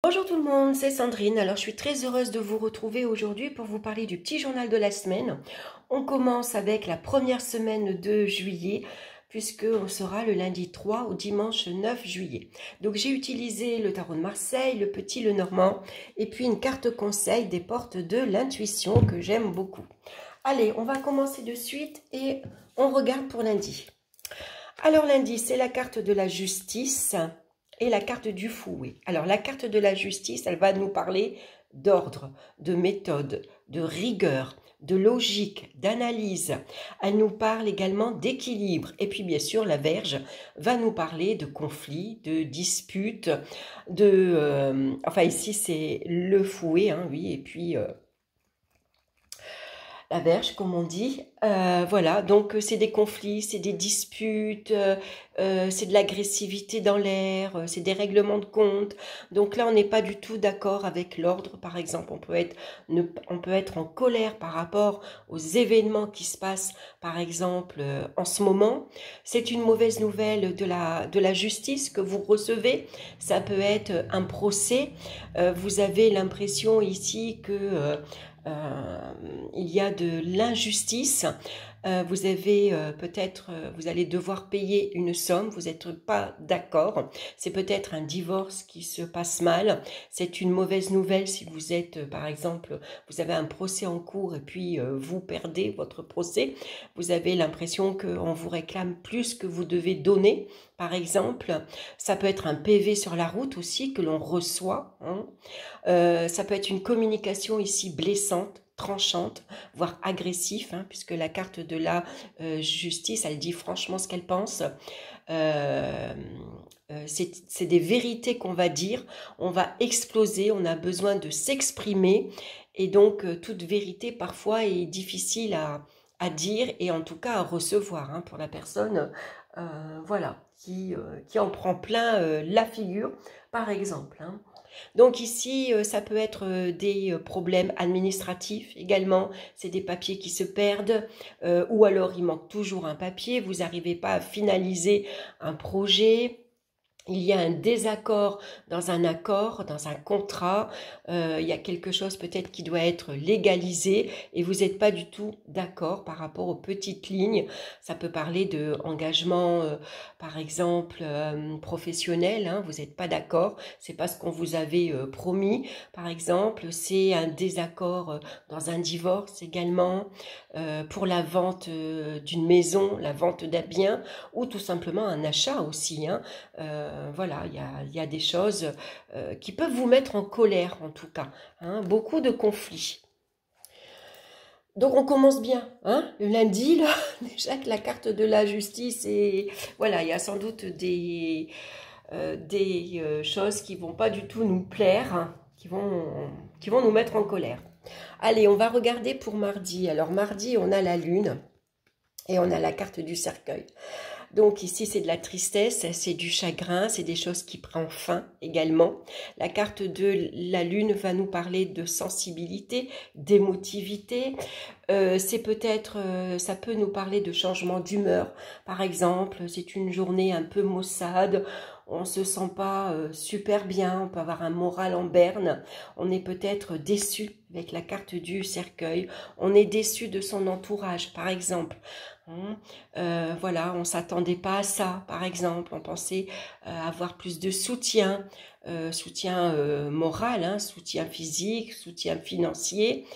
Bonjour tout le monde, c'est Sandrine. Alors je suis très heureuse de vous retrouver aujourd'hui pour vous parler du petit journal de la semaine. On commence avec la première semaine de juillet puisque on sera le lundi 3 au dimanche 9 juillet. Donc j'ai utilisé le tarot de Marseille, le petit, le normand et puis une carte conseil des portes de l'intuition que j'aime beaucoup. Allez, on va commencer de suite et on regarde pour lundi. Alors lundi, c'est la carte de la justice et la carte du fouet. Alors la carte de la justice, elle va nous parler d'ordre, de méthode, de rigueur, de logique, d'analyse. Elle nous parle également d'équilibre. Et puis bien sûr, la Vierge va nous parler de conflits, de disputes, enfin ici c'est le fouet, hein, oui, et puis la Vierge, comme on dit. Voilà, donc c'est des conflits, c'est des disputes, c'est de l'agressivité dans l'air, c'est des règlements de compte. Donc là, on n'est pas du tout d'accord avec l'ordre, par exemple. On peut être en colère par rapport aux événements qui se passent, par exemple, en ce moment. C'est une mauvaise nouvelle de la justice que vous recevez. Ça peut être un procès. Vous avez l'impression ici que il y a de l'injustice. Vous avez vous allez devoir payer une somme, vous n'êtes pas d'accord. C'est peut-être un divorce qui se passe mal. C'est une mauvaise nouvelle si vous êtes, par exemple, vous avez un procès en cours et puis vous perdez votre procès. Vous avez l'impression qu'on vous réclame plus que vous devez donner, par exemple. Ça peut être un PV sur la route aussi que l'on reçoit, hein. Ça peut être une communication ici blessante, tranchante, voire agressif, hein, puisque la carte de la justice, elle dit franchement ce qu'elle pense. C'est des vérités qu'on va dire, on va exploser, on a besoin de s'exprimer, et donc toute vérité parfois est difficile à dire et en tout cas à recevoir, hein, pour la personne voilà, qui en prend plein la figure, par exemple, hein. Donc ici, ça peut être des problèmes administratifs également, c'est des papiers qui se perdent, ou alors il manque toujours un papier, vous n'arrivez pas à finaliser un projet. Il y a un désaccord dans un accord, dans un contrat, il y a quelque chose peut-être qui doit être légalisé et vous n'êtes pas du tout d'accord par rapport aux petites lignes. Ça peut parler de engagement, par exemple, professionnel, hein, vous n'êtes pas d'accord, c'est pas ce qu'on vous avait promis. Par exemple, c'est un désaccord dans un divorce également, pour la vente d'une maison, la vente d'un bien ou tout simplement un achat aussi, hein. Voilà, il y a des choses qui peuvent vous mettre en colère en tout cas, hein, beaucoup de conflits. Donc on commence bien, hein, le lundi, là, déjà que la carte de la justice et voilà, il y a sans doute des choses qui vont pas du tout nous plaire, hein, qui vont nous mettre en colère. Allez, on va regarder pour mardi. Alors mardi, on a la lune et on a la carte du cercueil. Donc ici, c'est de la tristesse, c'est du chagrin, c'est des choses qui prennent fin également. La carte de la lune va nous parler de sensibilité, d'émotivité. C'est peut-être, ça peut nous parler de changement d'humeur. Par exemple, c'est une journée un peu maussade, on se sent pas super bien, on peut avoir un moral en berne. On est peut-être déçu avec la carte du cercueil. On est déçu de son entourage, par exemple. Voilà, on s'attendait pas à ça, par exemple. On pensait avoir plus de soutien, moral, hein, soutien physique, soutien financier.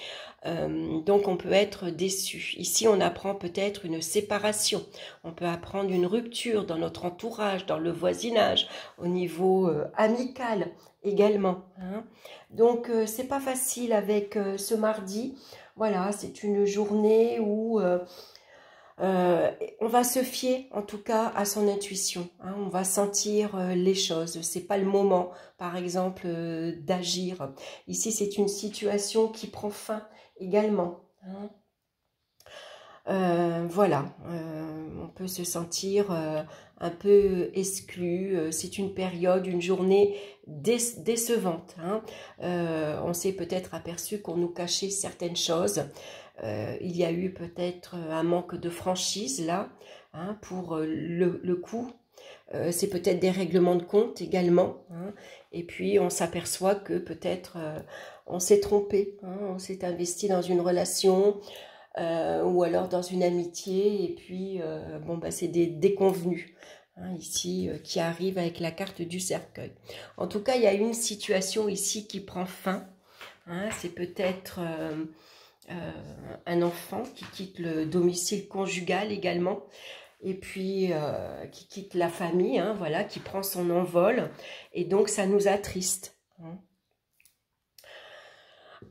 Donc on peut être déçu. Ici, on apprend peut-être une séparation. On peut apprendre une rupture dans notre entourage, dans le voisinage, au niveau amical également, hein. Donc c'est pas facile avec ce mardi. Voilà, c'est une journée où on va se fier en tout cas à son intuition, hein, on va sentir les choses, c'est pas le moment par exemple d'agir. Ici c'est une situation qui prend fin également, hein. Voilà, on peut se sentir un peu exclu, c'est une période, une journée décevante, hein. On s'est peut-être aperçu qu'on nous cachait certaines choses. Il y a eu peut-être un manque de franchise là, hein, pour le coup. c'est peut-être des règlements de compte également, hein. Et puis on s'aperçoit que peut-être on s'est trompé, hein, on s'est investi dans une relation ou alors dans une amitié, et puis bon, bah, c'est des déconvenus, hein, ici qui arrivent avec la carte du cercueil. En tout cas, il y a une situation ici qui prend fin, hein, c'est peut-être un enfant qui quitte le domicile conjugal également, et puis qui quitte la famille, hein, voilà, qui prend son envol, et donc ça nous attriste, hein.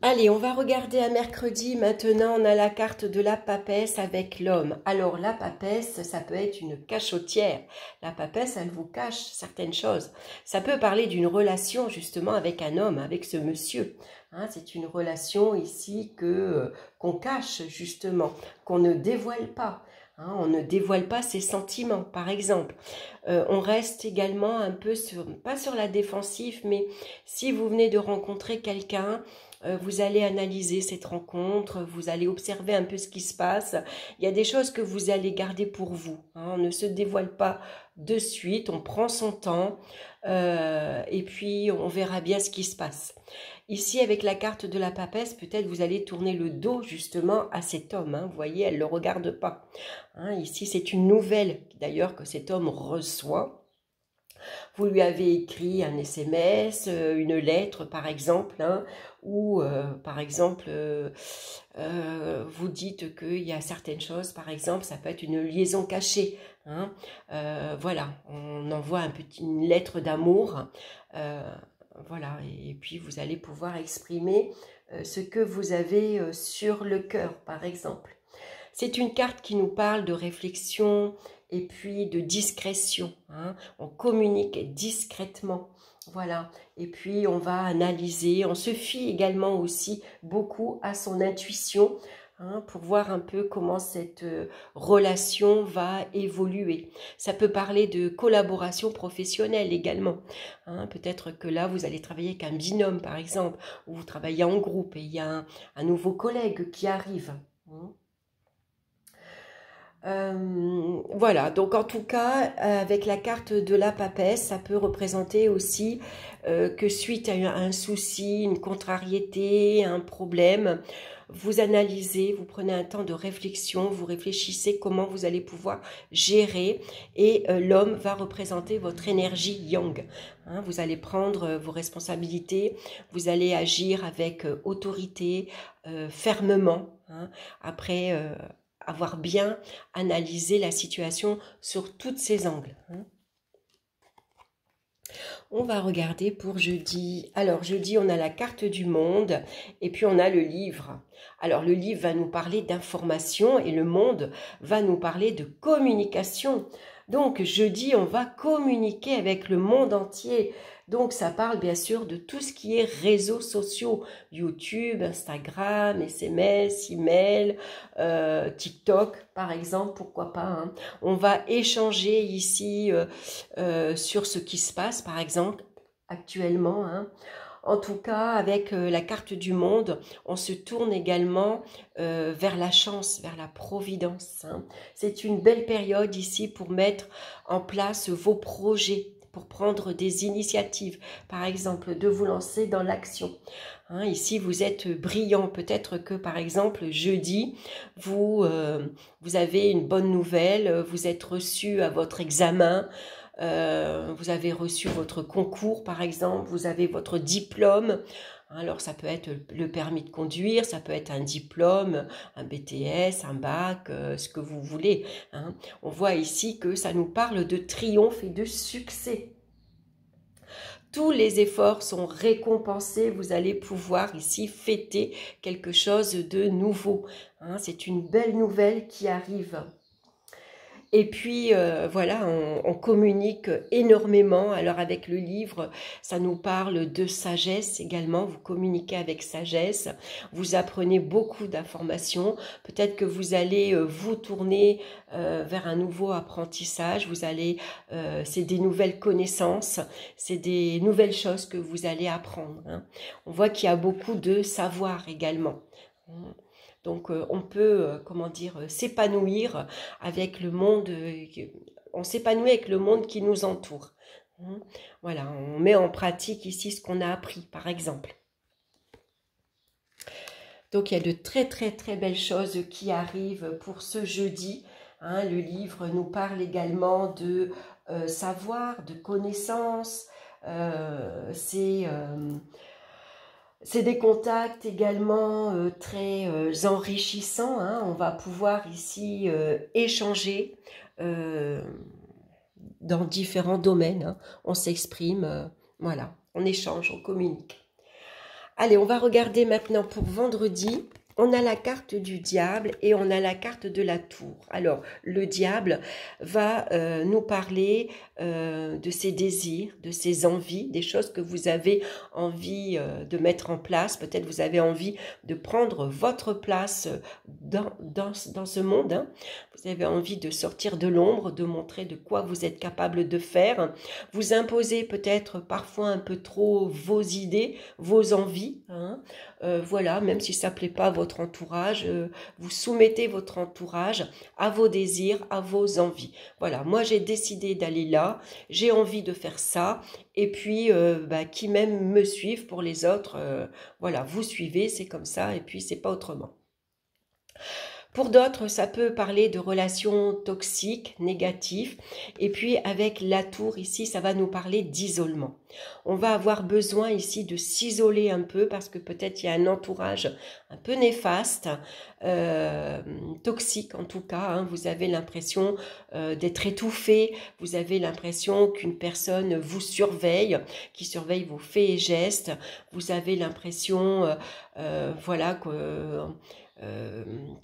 Allez, on va regarder à mercredi. Maintenant, on a la carte de la papesse avec l'homme. Alors, la papesse, ça peut être une cachotière. La papesse, elle vous cache certaines choses. Ça peut parler d'une relation, justement, avec un homme, avec ce monsieur. Hein, c'est une relation ici qu'on cache, justement, qu'on ne dévoile pas. Hein, on ne dévoile pas ses sentiments, par exemple. On reste également un peu, pas sur la défensive, mais si vous venez de rencontrer quelqu'un, vous allez analyser cette rencontre, vous allez observer un peu ce qui se passe. Il y a des choses que vous allez garder pour vous, hein. On ne se dévoile pas de suite, on prend son temps et puis on verra bien ce qui se passe. Ici, avec la carte de la papesse, peut-être vous allez tourner le dos justement à cet homme, hein. Vous voyez, elle ne le regarde pas, hein. Ici, c'est une nouvelle d'ailleurs que cet homme reçoit. Vous lui avez écrit un SMS, une lettre par exemple, hein, ou par exemple, vous dites qu'il y a certaines choses, par exemple, ça peut être une liaison cachée, hein. Voilà, on envoie une lettre d'amour, voilà, et puis vous allez pouvoir exprimer ce que vous avez sur le cœur, par exemple. C'est une carte qui nous parle de réflexion et puis de discrétion, hein. On communique discrètement, voilà. Et puis on va analyser, on se fie également aussi beaucoup à son intuition, hein, pour voir un peu comment cette relation va évoluer. Ça peut parler de collaboration professionnelle également, hein. Peut-être que là vous allez travailler avec un binôme par exemple, ou vous travaillez en groupe et il y a un nouveau collègue qui arrive, hein. Voilà, donc en tout cas, avec la carte de la papesse, ça peut représenter aussi que suite à un souci, une contrariété, un problème, vous analysez, vous prenez un temps de réflexion, vous réfléchissez comment vous allez pouvoir gérer, et l'homme va représenter votre énergie yang, hein. Vous allez prendre vos responsabilités, vous allez agir avec autorité, fermement, hein, après avoir bien analysé la situation sur tous ses angles, hein. On va regarder pour jeudi. Alors jeudi, on a la carte du monde et puis on a le livre. Alors le livre va nous parler d'information et le monde va nous parler de communication. Donc jeudi, on va communiquer avec le monde entier. Donc ça parle bien sûr de tout ce qui est réseaux sociaux, YouTube, Instagram, SMS, email, TikTok par exemple, pourquoi pas, hein. On va échanger ici sur ce qui se passe par exemple actuellement, hein. En tout cas, avec la carte du monde, on se tourne également vers la chance, vers la providence, hein. C'est une belle période ici pour mettre en place vos projets, pour prendre des initiatives, par exemple de vous lancer dans l'action, hein. Ici, vous êtes brillant. Peut-être que, par exemple, jeudi, vous avez une bonne nouvelle, vous êtes reçu à votre examen, vous avez reçu votre concours, par exemple, vous avez votre diplôme. Alors, ça peut être le permis de conduire, ça peut être un diplôme, un BTS, un bac, ce que vous voulez, hein. On voit ici que ça nous parle de triomphe et de succès. Tous les efforts sont récompensés, vous allez pouvoir ici fêter quelque chose de nouveau, hein. C'est une belle nouvelle qui arrive. Et puis voilà, on communique énormément. Alors avec le livre, ça nous parle de sagesse également. Vous communiquez avec sagesse, vous apprenez beaucoup d'informations. Peut-être que vous allez vous tourner vers un nouveau apprentissage. Vous allez, c'est des nouvelles connaissances, c'est des nouvelles choses que vous allez apprendre, hein. On voit qu'il y a beaucoup de savoir également. Donc on peut, comment dire, s'épanouir avec le monde on s'épanouit avec le monde qui nous entoure. Voilà, on met en pratique ici ce qu'on a appris, par exemple. Donc, il y a de très, très, très belles choses qui arrivent pour ce jeudi. Le livre nous parle également de savoir, de connaissances. C'est des contacts également très enrichissants. On va pouvoir ici échanger dans différents domaines. On s'exprime, voilà, on échange, on communique. Allez, on va regarder maintenant pour vendredi. On a la carte du diable et on a la carte de la tour. Alors, le diable va nous parler de ses désirs, de ses envies, des choses que vous avez envie de mettre en place. Peut-être vous avez envie de prendre votre place dans ce monde. Vous avez envie de sortir de l'ombre, de montrer de quoi vous êtes capable de faire. Vous imposez peut-être parfois un peu trop vos idées, vos envies. Voilà, même si ça ne plaît pas à votre entourage, vous soumettez votre entourage à vos désirs, à vos envies. Voilà, moi j'ai décidé d'aller là, j'ai envie de faire ça, et puis qui même me suivent pour les autres, voilà, vous suivez, c'est comme ça, et puis c'est pas autrement. Pour d'autres, ça peut parler de relations toxiques, négatives. Et puis avec la tour ici, ça va nous parler d'isolement. On va avoir besoin ici de s'isoler un peu parce que peut-être il y a un entourage un peu néfaste, toxique en tout cas. Vous avez l'impression d'être étouffé. Vous avez l'impression qu'une personne vous surveille, qui surveille vos faits et gestes. Vous avez l'impression, voilà, que...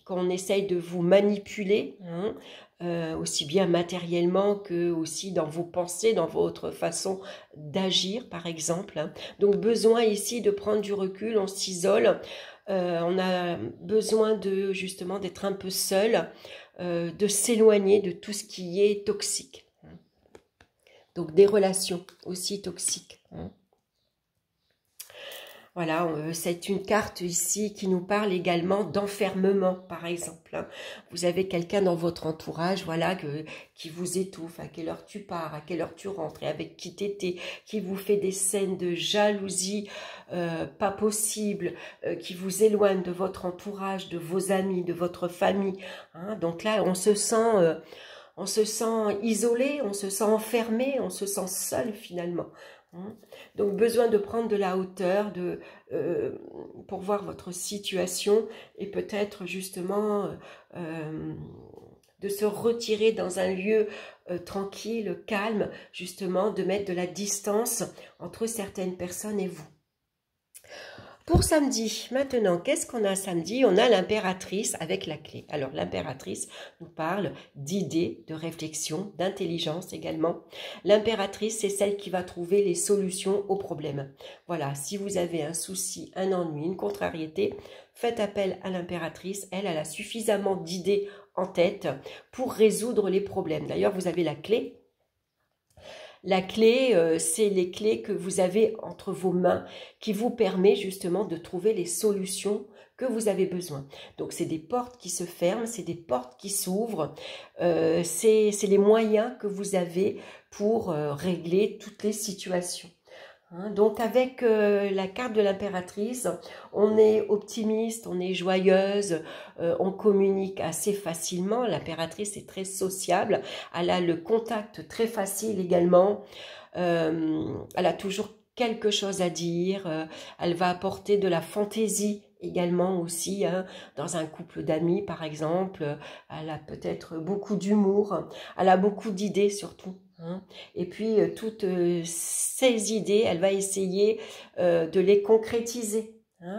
qu'on essaye de vous manipuler, aussi bien matériellement que aussi dans vos pensées, dans votre façon d'agir par exemple. Donc besoin ici de prendre du recul, on s'isole, on a besoin de justement d'être un peu seul, de s'éloigner de tout ce qui est toxique. Donc des relations aussi toxiques. Voilà, c'est une carte ici qui nous parle également d'enfermement, par exemple. Vous avez quelqu'un dans votre entourage, voilà, qui vous étouffe, à quelle heure tu pars, à quelle heure tu rentres, et avec qui t'étais, qui vous fait des scènes de jalousie pas possible, qui vous éloigne de votre entourage, de vos amis, de votre famille. Donc là, on se sent isolé, on se sent enfermé, on se sent seul finalement. Donc besoin de prendre de la hauteur pour voir votre situation et peut-être justement de se retirer dans un lieu tranquille, calme, justement de mettre de la distance entre certaines personnes et vous. Pour samedi, maintenant, qu'est-ce qu'on a samedi? On a l'impératrice avec la clé. Alors, l'impératrice nous parle d'idées, de réflexion, d'intelligence également. L'impératrice, c'est celle qui va trouver les solutions aux problèmes. Voilà, si vous avez un souci, un ennui, une contrariété, faites appel à l'impératrice. Elle a suffisamment d'idées en tête pour résoudre les problèmes. D'ailleurs, vous avez la clé. La clé, c'est les clés que vous avez entre vos mains qui vous permet justement de trouver les solutions que vous avez besoin. Donc, c'est des portes qui se ferment, c'est des portes qui s'ouvrent, c'est les moyens que vous avez pour régler toutes les situations. Donc avec la carte de l'impératrice, on est optimiste, on est joyeuse, on communique assez facilement. L'impératrice est très sociable, elle a le contact très facile également, elle a toujours quelque chose à dire, elle va apporter de la fantaisie également aussi, dans un couple d'amis par exemple, elle a peut-être beaucoup d'humour, elle a beaucoup d'idées surtout. Et puis toutes ces idées, elle va essayer de les concrétiser.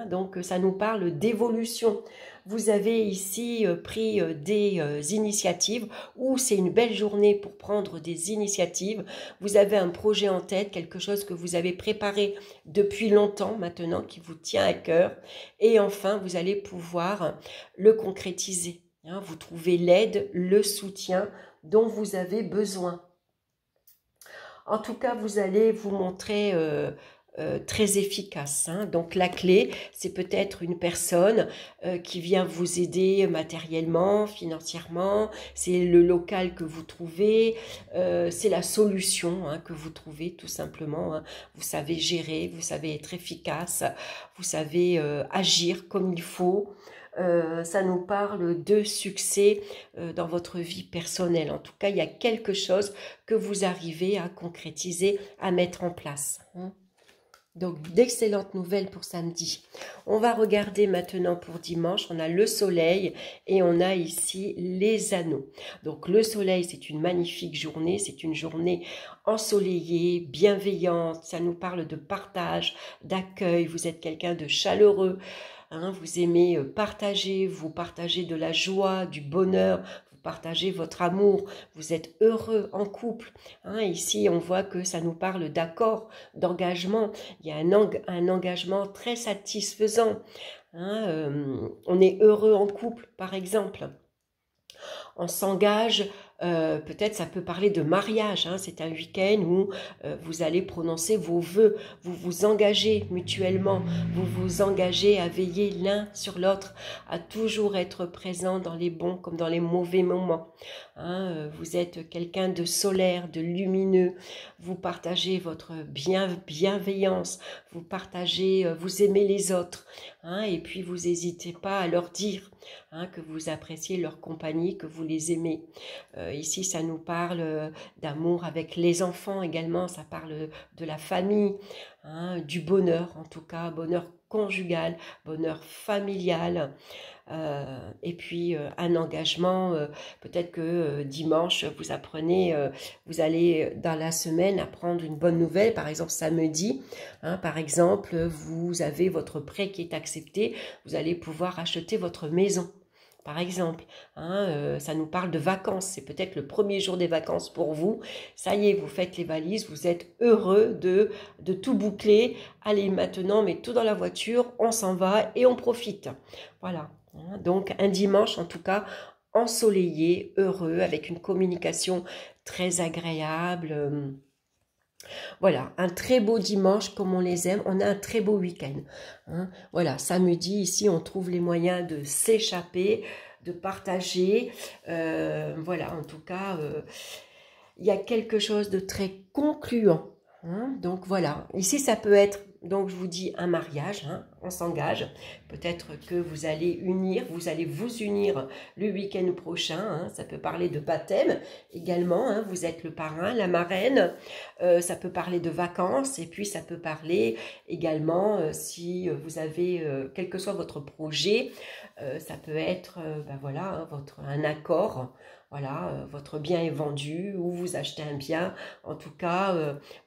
Donc ça nous parle d'évolution. Vous avez ici pris des initiatives ou c'est une belle journée pour prendre des initiatives. Vous avez un projet en tête, quelque chose que vous avez préparé depuis longtemps maintenant, qui vous tient à cœur. Et enfin, vous allez pouvoir le concrétiser. Vous trouvez l'aide, le soutien dont vous avez besoin. En tout cas, vous allez vous montrer très efficace. Hein. Donc la clé, c'est peut-être une personne qui vient vous aider matériellement, financièrement, c'est le local que vous trouvez, c'est la solution hein, que vous trouvez tout simplement. Hein. Vous savez gérer, vous savez être efficace, vous savez agir comme il faut. Ça nous parle de succès dans votre vie personnelle. En tout cas, il y a quelque chose que vous arrivez à concrétiser, à mettre en place. Hein. Donc, d'excellentes nouvelles pour samedi. On va regarder maintenant pour dimanche. On a le soleil et on a ici les anneaux. Donc, le soleil, c'est une magnifique journée. C'est une journée ensoleillée, bienveillante. Ça nous parle de partage, d'accueil. Vous êtes quelqu'un de chaleureux. Hein, vous aimez partager, vous partagez de la joie, du bonheur, vous partagez votre amour, vous êtes heureux en couple. Hein, ici, on voit que ça nous parle d'accord, d'engagement. Il y a un engagement très satisfaisant. Hein, on est heureux en couple, par exemple. On s'engage, peut-être ça peut parler de mariage, hein, c'est un week-end où vous allez prononcer vos vœux, vous vous engagez mutuellement, vous vous engagez à veiller l'un sur l'autre, à toujours être présent dans les bons comme dans les mauvais moments. Hein, vous êtes quelqu'un de solaire, de lumineux, vous partagez votre bienveillance, vous partagez, vous aimez les autres, hein, et puis vous n'hésitez pas à leur dire hein, que vous appréciez leur compagnie, que vous les aimez. Ici, ça nous parle d'amour avec les enfants également, ça parle de la famille, hein, du bonheur en tout cas, bonheur conjugal, bonheur familial. Et puis un engagement, peut-être que dimanche vous apprenez, vous allez dans la semaine apprendre une bonne nouvelle, par exemple samedi, hein, par exemple vous avez votre prêt qui est accepté, vous allez pouvoir acheter votre maison. Par exemple, hein, ça nous parle de vacances, c'est peut-être le premier jour des vacances pour vous, ça y est, vous faites les valises, vous êtes heureux de tout boucler, allez maintenant, mais tout dans la voiture, on s'en va et on profite. Voilà, hein, donc un dimanche en tout cas, ensoleillé, heureux, avec une communication très agréable. Voilà, un très beau dimanche comme on les aime, on a un très beau week-end. Hein. Voilà, samedi, ici, on trouve les moyens de s'échapper, de partager. Voilà, en tout cas, il y a quelque chose de très concluant. Hein. Donc voilà, ici, ça peut être, donc je vous dis, un mariage, hein, on s'engage. Peut-être que vous allez vous unir le week-end prochain. Hein, ça peut parler de baptême également. Hein, vous êtes le parrain, la marraine. Ça peut parler de vacances et puis ça peut parler également si vous avez, quel que soit votre projet, ça peut être ben voilà, hein, un accord. Voilà, votre bien est vendu ou vous achetez un bien. En tout cas,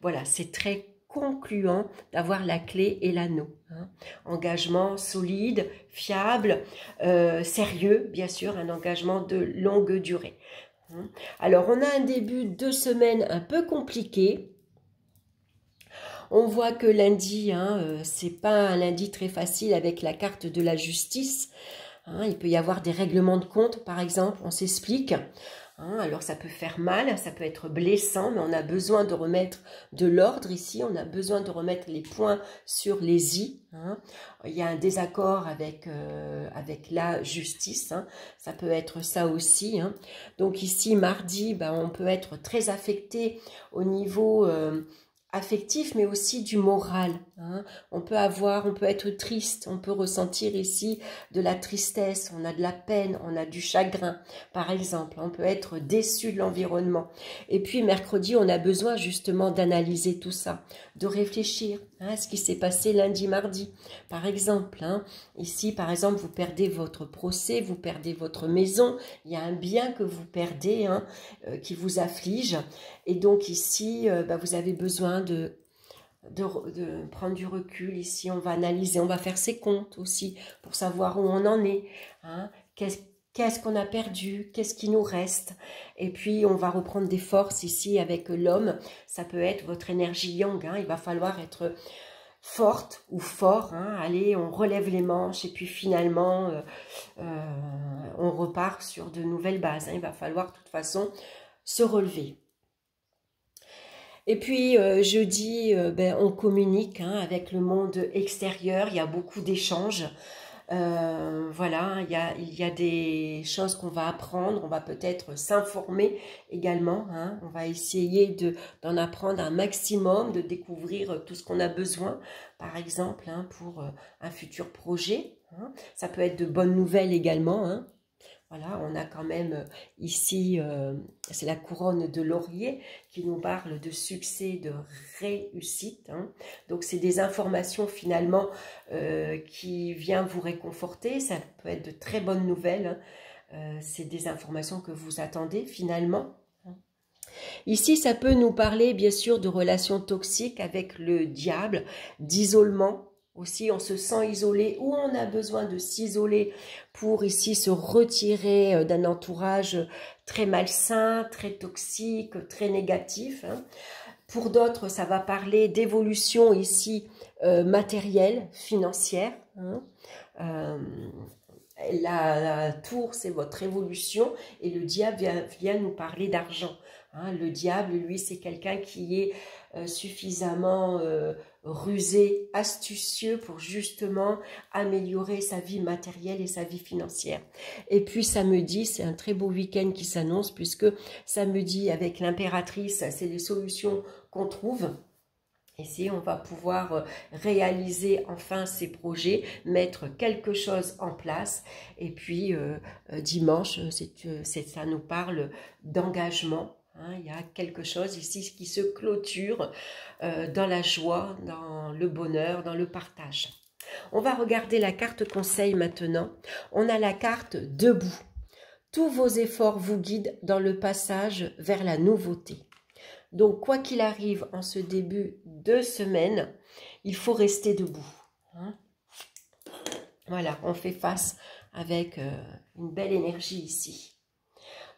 voilà, c'est très concluant d'avoir la clé et l'anneau. Hein. Engagement solide, fiable, sérieux, bien sûr, un engagement de longue durée. Hein. Alors, on a un début de semaine un peu compliqué. On voit que lundi, hein, c'est pas un lundi très facile avec la carte de la justice. Hein, il peut y avoir des règlements de compte, par exemple, on s'explique. Hein, alors ça peut faire mal, ça peut être blessant, mais on a besoin de remettre de l'ordre ici, on a besoin de remettre les points sur les i. Hein. Il y a un désaccord avec la justice, hein. Ça peut être ça aussi. Hein. Donc ici, mardi, ben, on peut être très affecté au niveau affectif, mais aussi du moral. Hein. On peut être triste, on peut ressentir ici de la tristesse, on a de la peine, on a du chagrin, par exemple. On peut être déçu de l'environnement. Et puis, mercredi, on a besoin justement d'analyser tout ça, de réfléchir à ce qui s'est passé lundi, mardi, par exemple. Hein. Ici, par exemple, vous perdez votre procès, vous perdez votre maison, il y a un bien que vous perdez, hein, qui vous afflige. Et donc ici, vous avez besoin de prendre du recul. Ici, on va analyser, on va faire ses comptes aussi pour savoir où on en est. Hein. Qu'est-ce qu'on a perdu? Qu'est-ce qui nous reste? Et puis, on va reprendre des forces ici avec l'homme. Ça peut être votre énergie yang. Hein. Il va falloir être forte ou fort. Hein. Allez, on relève les manches et puis finalement, on repart sur de nouvelles bases. Hein. Il va falloir de toute façon se relever. Et puis jeudi, on communique hein, avec le monde extérieur, il y a beaucoup d'échanges. Voilà, il y a des choses qu'on va apprendre, on va peut-être s'informer également, hein, on va essayer d'en apprendre un maximum, de découvrir tout ce qu'on a besoin, par exemple, hein, pour un futur projet. Hein. Ça peut être de bonnes nouvelles également, hein. Voilà, on a quand même ici, c'est la couronne de laurier qui nous parle de succès, de réussite. Hein. Donc, c'est des informations finalement qui viennent vous réconforter. Ça peut être de très bonnes nouvelles. Hein. C'est des informations que vous attendez finalement. Ici, ça peut nous parler bien sûr de relations toxiques avec le diable, d'isolement. Aussi, on se sent isolé ou on a besoin de s'isoler pour ici se retirer d'un entourage très malsain, très toxique, très négatif. Hein. Pour d'autres, ça va parler d'évolution ici matérielle, financière. Hein. La tour, c'est votre évolution et le diable vient nous parler d'argent. Hein, le diable, lui, c'est quelqu'un qui est suffisamment rusé, astucieux pour justement améliorer sa vie matérielle et sa vie financière. Et puis samedi, c'est un très beau week-end qui s'annonce puisque samedi, avec l'impératrice, c'est les solutions qu'on trouve. Ici, on va pouvoir réaliser enfin ces projets, mettre quelque chose en place. Et puis, dimanche, ça nous parle d'engagement. Hein, il y a quelque chose ici qui se clôture dans la joie, dans le bonheur, dans le partage. On va regarder la carte conseil maintenant. On a la carte debout. Tous vos efforts vous guident dans le passage vers la nouveauté. Donc, quoi qu'il arrive en ce début de semaine, il faut rester debout. Hein. Voilà, on fait face avec une belle énergie ici.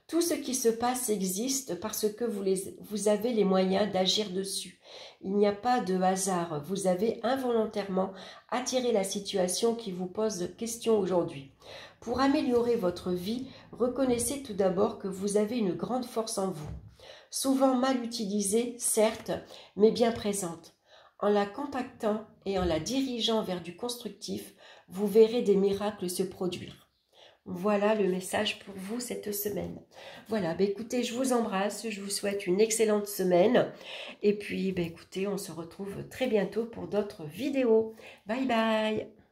Tout ce qui se passe existe parce que vous avez les moyens d'agir dessus. Il n'y a pas de hasard. Vous avez involontairement attiré la situation qui vous pose question aujourd'hui. Pour améliorer votre vie, reconnaissez tout d'abord que vous avez une grande force en vous. Souvent mal utilisée, certes, mais bien présente. En la compactant et en la dirigeant vers du constructif, vous verrez des miracles se produire. Voilà le message pour vous cette semaine. Voilà, écoutez, je vous embrasse, je vous souhaite une excellente semaine. Et puis, écoutez, on se retrouve très bientôt pour d'autres vidéos. Bye bye!